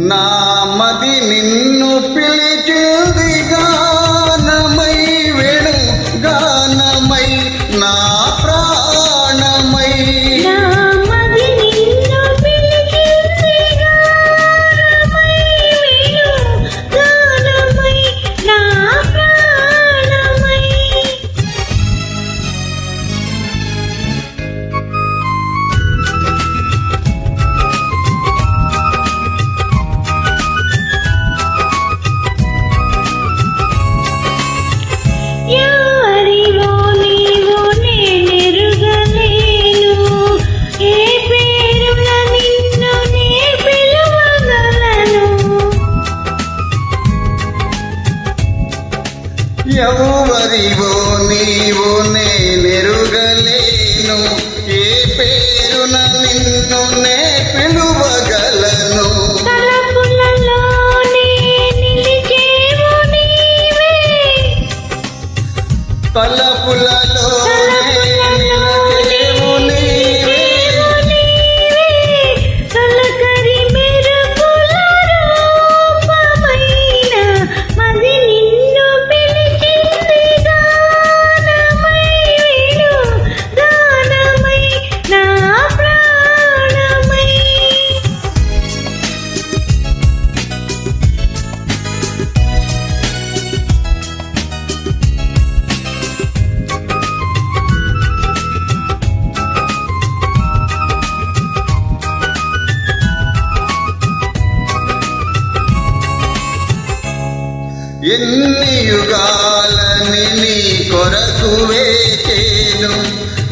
నా మది నిన్ను పిలిచింది గానమై వేణు గానమై నా ప్రాణమై ఎవరివో నీవు నేనెరుగలేను ఏ పేరున నిన్ను నే పిలువగలను తలపులలో ఎన్ని యుగాలని నీ కొరకు వేచేను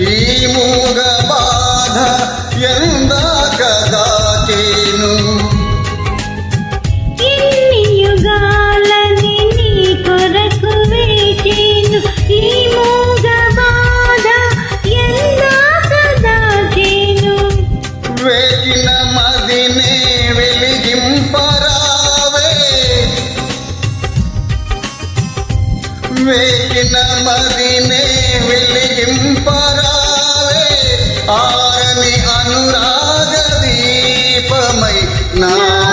ఈ మూగ బాధ ఎందాక దాచేను ఎన్ని యుగాలని నీ కొరకు వేచేను ఈ మూగ బాధ ఎందాక దాచేను వేచిన మదినే వేచిన మదినే వెలిగింపరావే ఆరని అనురాగ దీపమై నా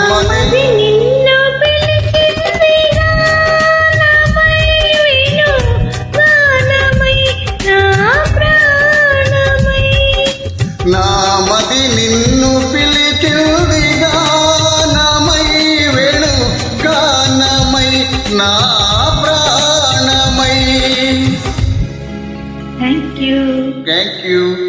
మది నిన్ను పిలిచింది గానమై వేణు గానమై నా ప్రాణమై నా మది నిన్ను పిలిచింది గానమై వేణు గానమై నా Thank you. Thank you.